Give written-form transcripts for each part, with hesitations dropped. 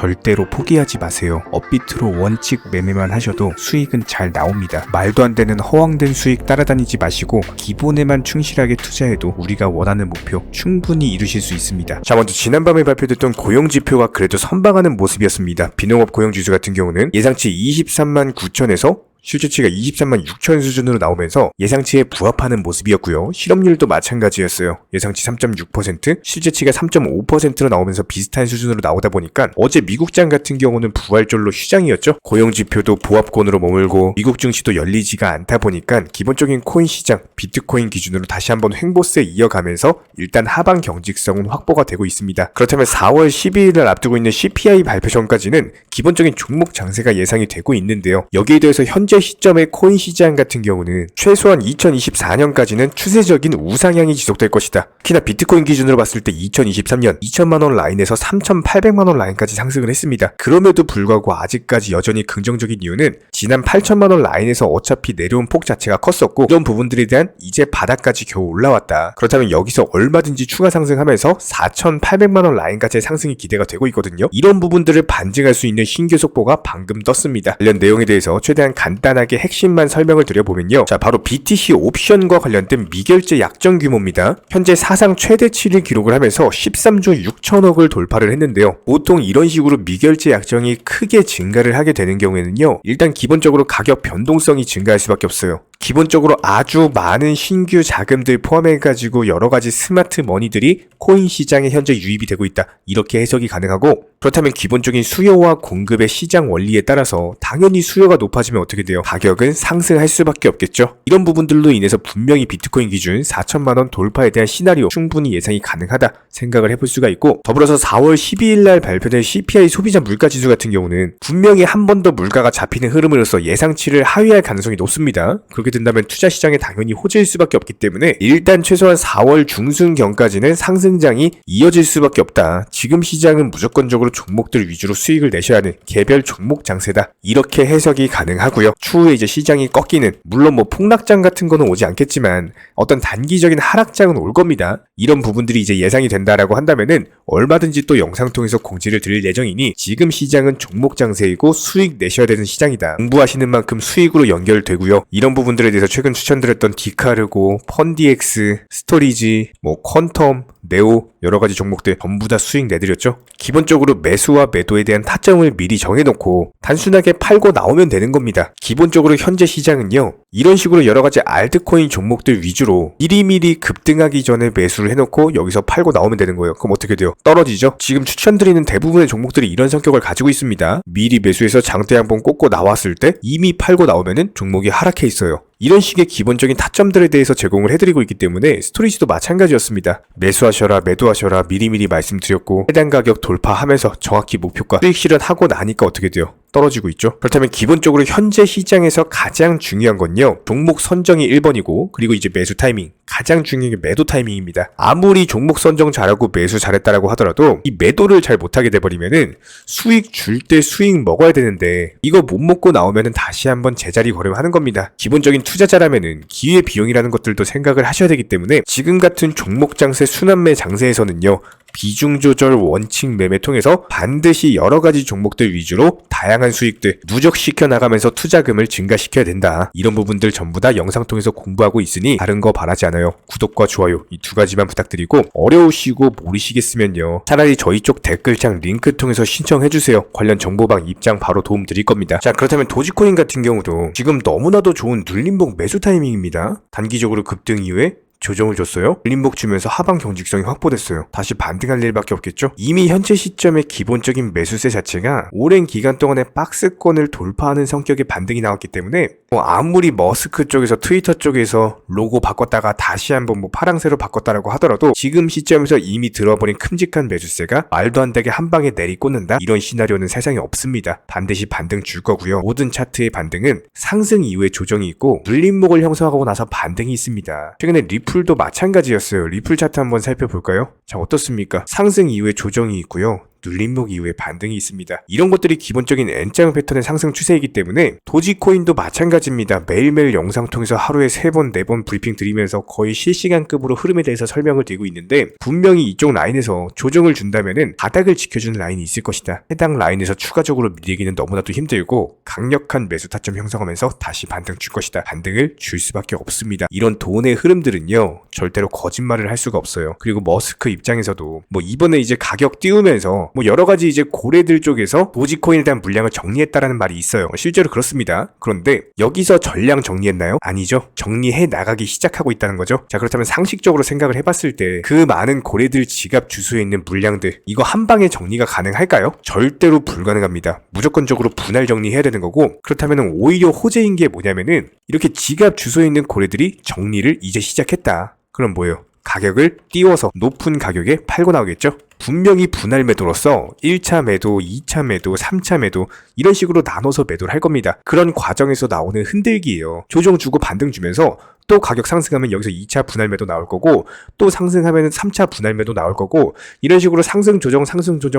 절대로 포기하지 마세요. 업비트로 원칙 매매만 하셔도 수익은 잘 나옵니다. 말도 안 되는 허황된 수익 따라다니지 마시고 기본에만 충실하게 투자해도 우리가 원하는 목표 충분히 이루실 수 있습니다. 자, 먼저 지난밤에 발표됐던 고용지표가 그래도 선방하는 모습이었습니다. 비농업 고용지수 같은 경우는 예상치 23만 9천에서 실제치가 23만 6천 수준으로 나오면서 예상치에 부합하는 모습이었고요. 실업률도 마찬가지였어요. 예상치 3.6%, 실제치가 3.5%로 나오면서 비슷한 수준으로 나오다 보니까 어제 미국장 같은 경우는 부활절로 휴장이었죠. 고용지표도 보합권으로 머물고 미국 증시도 열리지가 않다 보니까 기본적인 코인 시장, 비트코인 기준으로 다시 한번 횡보세 이어가면서 일단 하방 경직성은 확보가 되고 있습니다. 그렇다면 4월 12일을 앞두고 있는 CPI 발표 전까지는 기본적인 종목 장세가 예상이 되고 있는데요. 여기에 대해서 현재 시점의 코인 시장 같은 경우는 최소한 2024년까지는 추세적인 우상향이 지속될 것이다. 특히나 비트코인 기준으로 봤을 때 2023년 2천만원 라인에서 3,800만원 라인까지 상승을 했습니다. 그럼에도 불구하고 아직까지 여전히 긍정적인 이유는 지난 8천만원 라인에서 어차피 내려온 폭 자체가 컸었고 이런 부분들에 대한 이제 바닥까지 겨우 올라왔다. 그렇다면 여기서 얼마든지 추가 상승하면서 4,800만원 라인까지의 상승이 기대가 되고 있거든요. 이런 부분들을 반증할 수 있는 신규 속보가 방금 떴습니다. 관련 내용에 대해서 최대한 간단하게 핵심만 설명을 드려보면요. 자, 바로 BTC 옵션과 관련된 미결제 약정 규모입니다. 현재 사상 최대치를 기록을 하면서 13조 6천억을 돌파를 했는데요. 보통 이런 식으로 미결제 약정이 크게 증가를 하게 되는 경우에는요. 일단 기본적으로 가격 변동성이 증가할 수밖에 없어요. 기본적으로 아주 많은 신규 자금들 포함해가지고 여러가지 스마트 머니들이 코인 시장에 현재 유입이 되고 있다. 이렇게 해석이 가능하고 그렇다면 기본적인 수요와 공급의 시장 원리에 따라서 당연히 수요가 높아지면 어떻게 돼요? 가격은 상승할 수밖에 없겠죠. 이런 부분들로 인해서 분명히 비트코인 기준 4천만원 돌파에 대한 시나리오 충분히 예상이 가능하다 생각을 해볼 수가 있고 더불어서 4월 12일 날 발표된 CPI 소비자 물가지수 같은 경우는 분명히 한 번 더 물가가 잡히는 흐름으로서 예상치를 하회할 가능성이 높습니다. 그렇게 된다면 투자 시장에 당연히 호재일 수밖에 없기 때문에 일단 최소한 4월 중순경까지는 상승장이 이어질 수밖에 없다. 지금 시장은 무조건적으로 종목들 위주로 수익을 내셔야 하는 개별 종목 장세다. 이렇게 해석이 가능하고요. 추후에 이제 시장이 꺾이는 물론 뭐 폭락장 같은 거는 오지 않겠지만 어떤 단기적인 하락장은 올 겁니다. 이런 부분들이 이제 예상이 된다라고 한다면은 얼마든지 또 영상 통해서 공지를 드릴 예정이니 지금 시장은 종목 장세이고 수익 내셔야 되는 시장이다. 공부하시는 만큼 수익으로 연결되고요. 이런 부분들에 대해서 최근 추천드렸던 디카르고, 펀디엑스, 스토리지, 뭐 퀀텀, 네오 여러가지 종목들 전부 다 수익 내드렸죠. 기본적으로 매수와 매도에 대한 타점을 미리 정해놓고 단순하게 팔고 나오면 되는 겁니다. 기본적으로 현재 시장은요. 이런 식으로 여러가지 알트코인 종목들 위주로 미리미리 급등하기 전에 매수를 해놓고 여기서 팔고 나오면 되는 거예요. 그럼 어떻게 돼요? 떨어지죠? 지금 추천드리는 대부분의 종목들이 이런 성격을 가지고 있습니다. 미리 매수해서 장대 한번 꽂고 나왔을 때 이미 팔고 나오면은 종목이 하락해 있어요. 이런 식의 기본적인 타점들에 대해서 제공을 해드리고 있기 때문에 스토리지도 마찬가지였습니다. 매수하셔라 매도하셔라 미리미리 말씀드렸고 해당 가격 돌파하면서 정확히 목표가 수익 실현하고 나니까 어떻게 돼요? 떨어지고 있죠. 그렇다면 기본적으로 현재 시장에서 가장 중요한 건요. 종목 선정이 1번이고 그리고 이제 매수 타이밍. 가장 중요한 게 매도 타이밍입니다. 아무리 종목 선정 잘하고 매수 잘했다라고 하더라도 이 매도를 잘 못하게 돼버리면은 수익 줄 때 수익 먹어야 되는데 이거 못 먹고 나오면은 다시 한번 제자리 걸음하는 겁니다. 기본적인 투자자라면은 기회 비용이라는 것들도 생각을 하셔야 되기 때문에 지금 같은 종목 장세 순환매 장세에서는요. 비중 조절 원칙 매매 통해서 반드시 여러가지 종목들 위주로 다양한 수익들 누적시켜 나가면서 투자금을 증가시켜야 된다. 이런 부분들 전부 다 영상 통해서 공부하고 있으니 다른 거 바라지 않아요. 구독과 좋아요 이 두 가지만 부탁드리고 어려우시고 모르시겠으면요. 차라리 저희 쪽 댓글창 링크 통해서 신청해주세요. 관련 정보방 입장 바로 도움 드릴 겁니다. 자, 그렇다면 도지코인 같은 경우도 지금 너무나도 좋은 눌림목 매수 타이밍입니다. 단기적으로 급등 이후에 조정을 줬어요. 눌림목 주면서 하방 경직성이 확보됐어요. 다시 반등할 일밖에 없겠죠. 이미 현재 시점의 기본적인 매수세 자체가 오랜 기간 동안에 박스권을 돌파하는 성격의 반등이 나왔기 때문에 아무리 머스크 쪽에서 트위터 쪽에서 로고 바꿨다가 다시 한번 파랑새로 바꿨다라고 하더라도 지금 시점에서 이미 들어버린 큼직한 매수세가 말도 안 되게 한 방에 내리꽂는다. 이런 시나리오는 세상에 없습니다. 반드시 반등 줄 거고요. 모든 차트의 반등은 상승 이후에 조정이 있고 눌림목을 형성하고 나서 반등이 있습니다. 최근에 리플도 마찬가지였어요. 리플 차트 한번 살펴볼까요? 자, 어떻습니까? 상승 이후에 조정이 있고요. 눌림목 이후에 반등이 있습니다. 이런 것들이 기본적인 N자형 패턴의 상승 추세이기 때문에 도지코인도 마찬가지입니다. 매일매일 영상 통해서 하루에 3번, 4번 브리핑 드리면서 거의 실시간급으로 흐름에 대해서 설명을 드리고 있는데 분명히 이쪽 라인에서 조정을 준다면은 바닥을 지켜주는 라인이 있을 것이다. 해당 라인에서 추가적으로 밀리기는 너무나도 힘들고 강력한 매수 타점 형성하면서 다시 반등 줄 것이다. 반등을 줄 수밖에 없습니다. 이런 돈의 흐름들은요 절대로 거짓말을 할 수가 없어요. 그리고 머스크 입장에서도 뭐 이번에 이제 가격 띄우면서 뭐 여러 가지 이제 고래들 쪽에서 도지코인에 대한 물량을 정리했다라는 말이 있어요. 실제로 그렇습니다. 그런데 여기서 전량 정리했나요? 아니죠. 정리해 나가기 시작하고 있다는 거죠. 자, 그렇다면 상식적으로 생각을 해봤을 때 그 많은 고래들 지갑 주소에 있는 물량들 이거 한 방에 정리가 가능할까요? 절대로 불가능합니다. 무조건적으로 분할 정리해야 되는 거고 그렇다면 오히려 호재인 게 뭐냐면은 이렇게 지갑 주소에 있는 고래들이 정리를 이제 시작했다. 그럼 뭐예요? 가격을 띄워서 높은 가격에 팔고 나오겠죠? 분명히 분할 매도로서 1차 매도, 2차 매도, 3차 매도 이런 식으로 나눠서 매도를 할 겁니다. 그런 과정에서 나오는 흔들기예요. 조정 주고 반등 주면서 또 가격 상승하면 여기서 2차 분할 매도 나올 거고 또 상승하면 3차 분할 매도 나올 거고 이런 식으로 상승 조정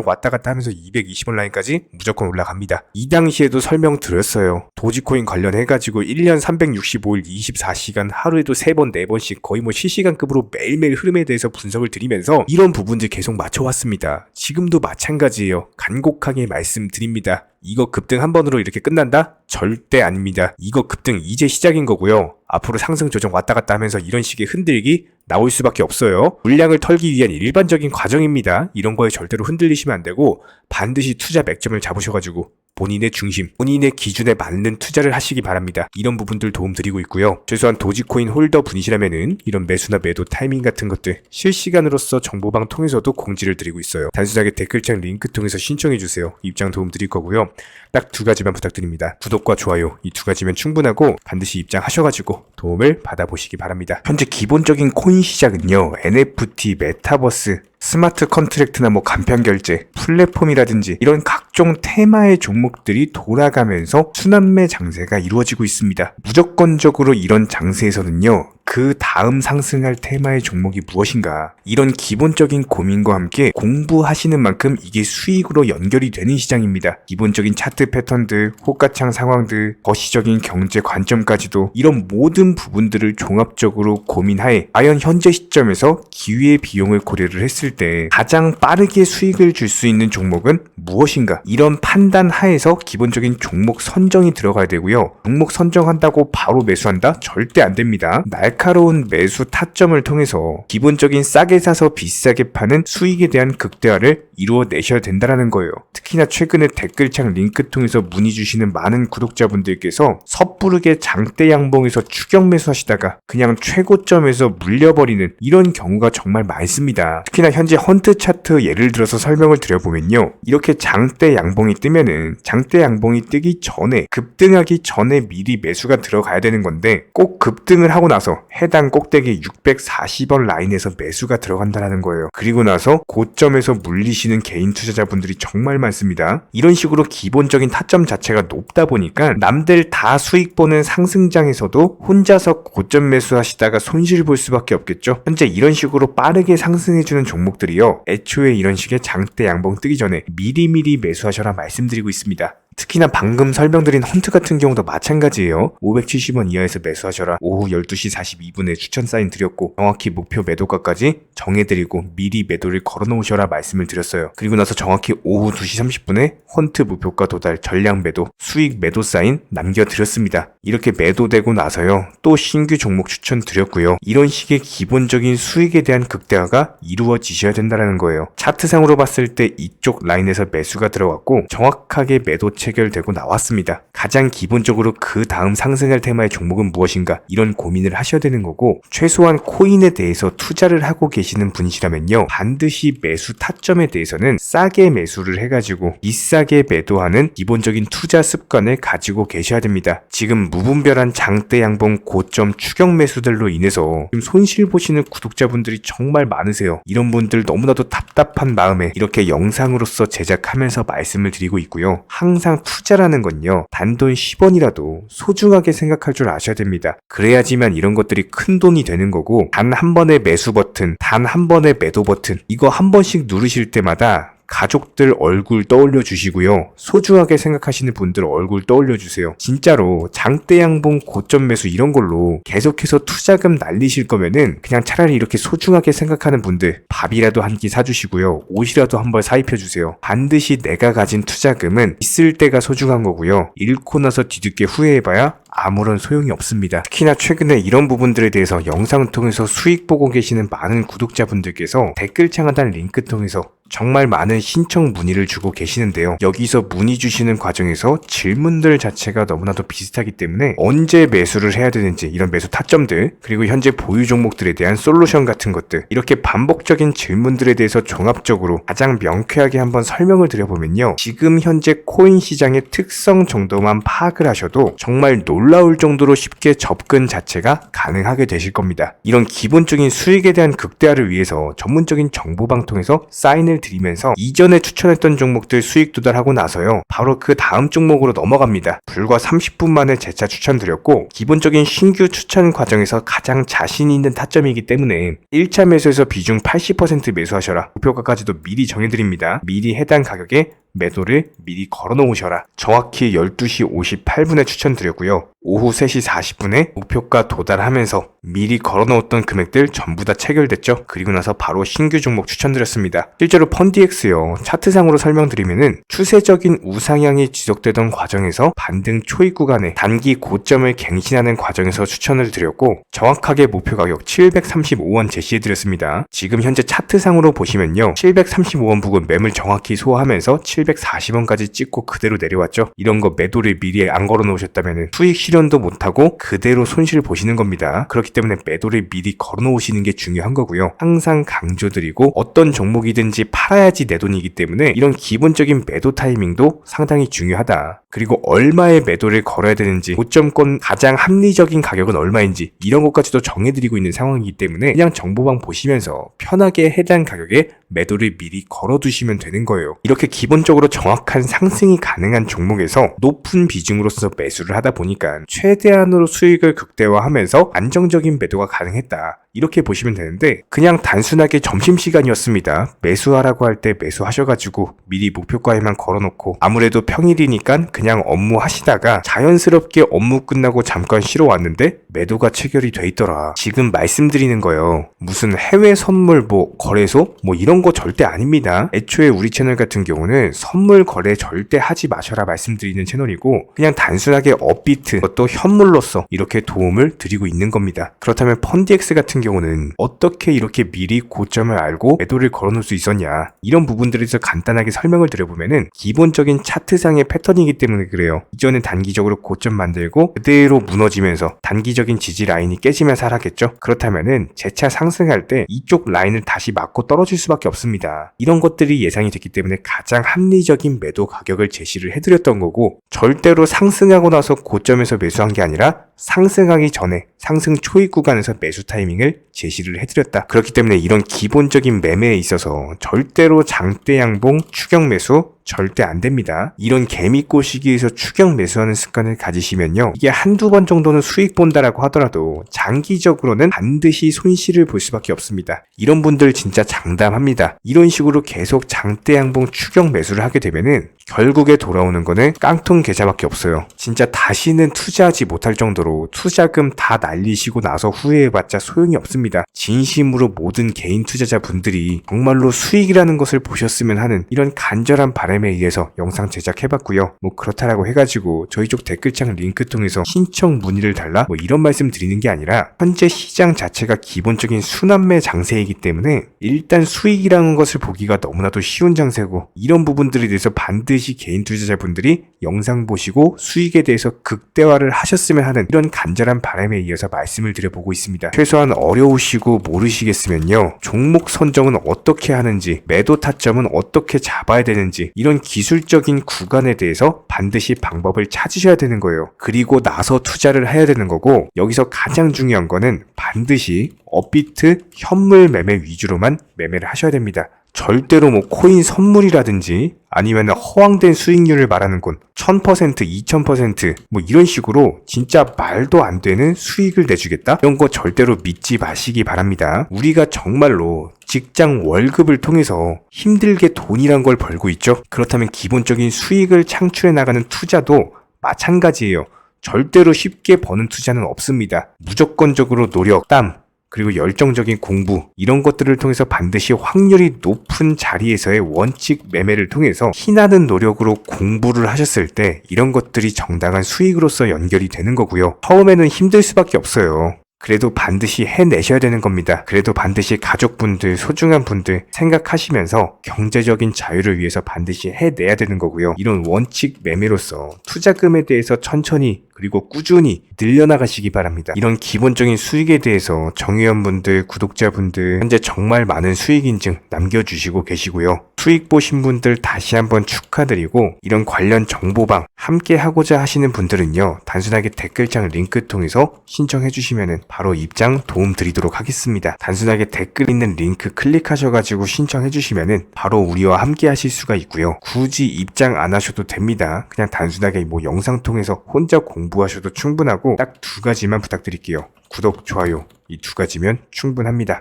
왔다 갔다 하면서 220원 라인까지 무조건 올라갑니다. 이 당시에도 설명드렸어요. 도지코인 관련해가지고 1년 365일 24시간 하루에도 3번, 4번씩 거의 뭐 실시간급으로 매일매일 흐름에 대해서 분석을 드리면서 이런 부분들 계속 맞춰왔습니다. 지금도 마찬가지예요. 간곡하게 말씀드립니다. 이거 급등 한 번으로 이렇게 끝난다? 절대 아닙니다. 이거 급등 이제 시작인 거고요. 앞으로 상승 조정 왔다 갔다 하면서 이런 식의 흔들기 나올 수밖에 없어요. 물량을 털기 위한 일반적인 과정입니다. 이런 거에 절대로 흔들리시면 안 되고 반드시 투자 맥점을 잡으셔가지고 본인의 중심, 본인의 기준에 맞는 투자를 하시기 바랍니다. 이런 부분들 도움 드리고 있고요. 최소한 도지코인 홀더 분이시라면은 이런 매수나 매도 타이밍 같은 것들 실시간으로서 정보방 통해서도 공지를 드리고 있어요. 단순하게 댓글창 링크 통해서 신청해주세요. 입장 도움 드릴 거고요. 딱 2가지만 부탁드립니다. 구독과 좋아요 이 2가지면 충분하고 반드시 입장하셔가지고 도움을 받아보시기 바랍니다. 현재 기본적인 코인 시장은요. NFT, 메타버스, 스마트 컨트랙트나 뭐 간편 결제, 플랫폼이라든지 이런 각종 테마의 종목들이 돌아가면서 순환매 장세가 이루어지고 있습니다. 무조건적으로 이런 장세에서는요. 그 다음 상승할 테마의 종목이 무엇인가 이런 기본적인 고민과 함께 공부하시는 만큼 이게 수익으로 연결이 되는 시장입니다. 기본적인 차트 패턴들, 호가창 상황들, 거시적인 경제 관점까지도 이런 모든 부분들을 종합적으로 고민하에 과연 현재 시점에서 기회의 비용을 고려를 했을 때 가장 빠르게 수익을 줄 수 있는 종목은 무엇인가 이런 판단 하에서 기본적인 종목 선정이 들어가야 되고요. 종목 선정한다고 바로 매수한다? 절대 안 됩니다. 날카로운 매수 타점을 통해서 기본적인 싸게 사서 비싸게 파는 수익에 대한 극대화를 이루어내셔야 된다는 거예요. 특히나 최근에 댓글창 링크 통해서 문의 주시는 많은 구독자분들께서 섣부르게 장대 양봉에서 추격 매수하시다가 그냥 최고점에서 물려버리는 이런 경우가 정말 많습니다. 특히나 현재 헌트 차트 예를 들어서 설명을 드려보면요. 이렇게 장대 양봉이 뜨면은 장대 양봉이 뜨기 전에 급등하기 전에 미리 매수가 들어가야 되는 건데 꼭 급등을 하고 나서 해당 꼭대기 640원 라인에서 매수가 들어간다는 거예요. 그리고 나서 고점에서 물리시는 개인 투자자분들이 정말 많습니다. 이런 식으로 기본적인 타점 자체가 높다 보니까 남들 다 수익 보는 상승장에서도 혼자서 고점 매수하시다가 손실 볼 수밖에 없겠죠. 현재 이런 식으로 빠르게 상승해주는 종목들이요. 애초에 이런 식의 장대 양봉 뜨기 전에 미리미리 매수하셔라 말씀드리고 있습니다. 특히나 방금 설명드린 헌트 같은 경우도 마찬가지예요. 570원 이하에서 매수하셔라. 오후 12시 42분에 추천 사인 드렸고 정확히 목표 매도가까지 정해드리고 미리 매도를 걸어놓으셔라 말씀을 드렸어요. 그리고 나서 정확히 오후 2시 30분에 헌트 목표가 도달 전량 매도 수익 매도 사인 남겨드렸습니다. 이렇게 매도되고 나서요. 또 신규 종목 추천 드렸고요. 이런 식의 기본적인 수익에 대한 극대화가 이루어지셔야 된다는 거예요. 차트상으로 봤을 때 이쪽 라인에서 매수가 들어갔고 정확하게 매도 체결되고 나왔습니다. 가장 기본적으로 그 다음 상승할 테마의 종목은 무엇인가 이런 고민을 하셔야 되는 거고 최소한 코인에 대해서 투자를 하고 계시는 분이시라면요. 반드시 매수 타점에 대해서는 싸게 매수를 해가지고 비싸게 매도하는 기본적인 투자 습관을 가지고 계셔야 됩니다. 지금 무분별한 장대 양봉 고점 추격 매수들로 인해서 지금 손실 보시는 구독자분들이 정말 많으세요. 이런 분들 너무나도 답답한 마음에 이렇게 영상으로서 제작하면서 말씀을 드리고 있고요. 항상 투자라는 건요. 단돈 10원이라도 소중하게 생각할 줄 아셔야 됩니다. 그래야지만 이런 것들이 큰 돈이 되는 거고 단 한 번의 매수 버튼, 단 한 번의 매도 버튼 이거 한 번씩 누르실 때마다 가족들 얼굴 떠올려 주시고요. 소중하게 생각하시는 분들 얼굴 떠올려 주세요. 진짜로 장대양봉 고점 매수 이런 걸로 계속해서 투자금 날리실 거면은 그냥 차라리 이렇게 소중하게 생각하는 분들 밥이라도 한 끼 사주시고요. 옷이라도 한 벌 사입혀 주세요. 반드시 내가 가진 투자금은 있을 때가 소중한 거고요. 잃고 나서 뒤늦게 후회해봐야 아무런 소용이 없습니다. 특히나 최근에 이런 부분들에 대해서 영상을 통해서 수익 보고 계시는 많은 구독자분들께서 댓글창 하단 링크 통해서 정말 많은 신청 문의를 주고 계시는데요. 여기서 문의 주시는 과정에서 질문들 자체가 너무나도 비슷하기 때문에 언제 매수를 해야 되는지 이런 매수 타점들, 그리고 현재 보유 종목들에 대한 솔루션 같은 것들, 이렇게 반복적인 질문들에 대해서 종합적으로 가장 명쾌하게 한번 설명을 드려보면요. 지금 현재 코인 시장의 특성 정도만 파악을 하셔도 정말 놀라울 정도로 쉽게 접근 자체가 가능하게 되실 겁니다. 이런 기본적인 수익에 대한 극대화를 위해서 전문적인 정보방 통해서 사인을 드리면서 이전에 추천했던 종목들 수익 도달하고 나서요. 바로 그 다음 종목으로 넘어갑니다. 불과 30분 만에 재차 추천드렸고 기본적인 신규 추천 과정에서 가장 자신 있는 타점이기 때문에 1차 매수에서 비중 80% 매수하셔라. 목표가까지도 미리 정해드립니다. 미리 해당 가격에 매도를 미리 걸어 놓으셔라. 정확히 12시 58분에 추천드렸고요. 오후 3시 40분에 목표가 도달하면서 미리 걸어 놓았던 금액들 전부 다 체결됐죠. 그리고 나서 바로 신규 종목 추천드렸습니다. 실제로 펀디엑스요. 차트상으로 설명드리면은 추세적인 우상향이 지속되던 과정에서 반등 초입 구간에 단기 고점을 갱신하는 과정에서 추천을 드렸고 정확하게 목표 가격 735원 제시해드렸습니다. 지금 현재 차트상으로 보시면요. 735원 부근 매물 정확히 소화하면서 740원까지 찍고 그대로 내려왔죠. 이런 거 매도를 미리 안 걸어 놓으셨다면 수익 실현도 못하고 그대로 손실을 보시는 겁니다. 그렇기 때문에 매도를 미리 걸어 놓으시는 게 중요한 거고요. 항상 강조드리고 어떤 종목이든지 팔아야지 내 돈이기 때문에 이런 기본적인 매도 타이밍도 상당히 중요하다. 그리고 얼마의 매도를 걸어야 되는지, 고점권 가장 합리적인 가격은 얼마인지 이런 것까지도 정해드리고 있는 상황이기 때문에 그냥 정보방 보시면서 편하게 해당 가격에 매도를 미리 걸어두시면 되는 거예요. 이렇게 기본적으로 정확한 상승이 가능한 종목에서 높은 비중으로서 매수를 하다 보니까 최대한으로 수익을 극대화하면서 안정적인 매도가 가능했다. 이렇게 보시면 되는데 그냥 단순하게 점심시간이었습니다. 매수하라고 할 때 매수하셔가지고 미리 목표가에만 걸어놓고 아무래도 평일이니까 그냥 업무 하시다가 자연스럽게 업무 끝나고 잠깐 쉬러 왔는데 매도가 체결이 돼 있더라. 지금 말씀드리는 거예요. 무슨 해외 선물 거래소 이런 거 절대 아닙니다. 애초에 우리 채널 같은 경우는 선물 거래 절대 하지 마셔라 말씀드리는 채널이고 그냥 단순하게 업비트 또 현물로서 이렇게 도움을 드리고 있는 겁니다. 그렇다면 펀디엑스 같은 경우는 어떻게 이렇게 미리 고점을 알고 매도를 걸어놓을 수 있었냐, 이런 부분들에 대해서 간단하게 설명을 드려보면은 기본적인 차트상의 패턴이기 때문에 그래요. 이전에 단기적으로 고점 만들고 그대로 무너지면서 단기적인 지지 라인이 깨지면서 하락했죠. 그렇다면은 재차 상승할 때 이쪽 라인을 다시 맞고 떨어질 수밖에 없습니다. 이런 것들이 예상이 됐기 때문에 가장 합리적인 매도 가격을 제시를 해드렸던 거고 절대로 상승하고 나서 고점에서 매수한 게 아니라 상승하기 전에 상승 초입 구간에서 매수 타이밍을 제시를 해드렸다. 그렇기 때문에 이런 기본적인 매매에 있어서 절대로 장대 양봉 추격 매수 절대 안 됩니다. 이런 개미꼬 시기에서 추격 매수하는 습관을 가지시면요. 이게 한두 번 정도는 수익 본다라고 하더라도 장기적으로는 반드시 손실을 볼 수밖에 없습니다. 이런 분들 진짜 장담합니다. 이런 식으로 계속 장대 양봉 추격 매수를 하게 되면은 결국에 돌아오는 거는 깡통 계좌밖에 없어요. 진짜 다시는 투자하지 못할 정도로 투자금 다 날리시고 나서 후회해봤자 소용이 없습니다. 진심으로 모든 개인 투자자분들이 정말로 수익이라는 것을 보셨으면 하는 이런 간절한 바람에 의해서 영상 제작해봤고요. 그렇다라고 해가지고 저희 쪽 댓글창 링크 통해서 신청 문의를 달라 이런 말씀 드리는 게 아니라 현재 시장 자체가 기본적인 순환매 장세이기 때문에 일단 수익이라는 것을 보기가 너무나도 쉬운 장세고 이런 부분들에 대해서 반드시 개인 투자자분들이 영상 보시고 수익에 대해서 극대화를 하셨으면 하는 이런 간절한 바람에 이어서 말씀을 드려보고 있습니다. 최소한 어려우시고 모르시겠으면요. 종목 선정은 어떻게 하는지, 매도 타점은 어떻게 잡아야 되는지 이런 기술적인 구간에 대해서 반드시 방법을 찾으셔야 되는 거예요. 그리고 나서 투자를 해야 되는 거고 여기서 가장 중요한 거는 반드시 업비트 현물 매매 위주로만 매매를 하셔야 됩니다. 절대로 뭐 코인 선물이라든지 아니면 허황된 수익률을 말하는 건 1000%, 2000% 뭐 이런 식으로 진짜 말도 안 되는 수익을 내주겠다? 이런 거 절대로 믿지 마시기 바랍니다. 우리가 정말로 직장 월급을 통해서 힘들게 돈이란 걸 벌고 있죠. 그렇다면 기본적인 수익을 창출해 나가는 투자도 마찬가지예요. 절대로 쉽게 버는 투자는 없습니다. 무조건적으로 노력, 땀, 그리고 열정적인 공부 이런 것들을 통해서 반드시 확률이 높은 자리에서의 원칙 매매를 통해서 피나는 노력으로 공부를 하셨을 때 이런 것들이 정당한 수익으로서 연결이 되는 거고요. 처음에는 힘들 수밖에 없어요. 그래도 반드시 해내셔야 되는 겁니다. 그래도 반드시 가족분들, 소중한 분들 생각하시면서 경제적인 자유를 위해서 반드시 해내야 되는 거고요. 이런 원칙 매매로서 투자금에 대해서 천천히 그리고 꾸준히 늘려나가시기 바랍니다. 이런 기본적인 수익에 대해서 정의원분들, 구독자분들 현재 정말 많은 수익 인증 남겨주시고 계시고요. 수익 보신 분들 다시 한번 축하드리고 이런 관련 정보방 함께 하고자 하시는 분들은요. 단순하게 댓글창 링크 통해서 신청해 주시면 바로 입장 도움 드리도록 하겠습니다. 단순하게 댓글 있는 링크 클릭하셔가지고 신청해 주시면 바로 우리와 함께 하실 수가 있고요. 굳이 입장 안 하셔도 됩니다. 그냥 단순하게 뭐 영상 통해서 혼자 공부하셔도 충분하고 딱 두 가지만 부탁드릴게요. 구독, 좋아요 이 두 가지면 충분합니다.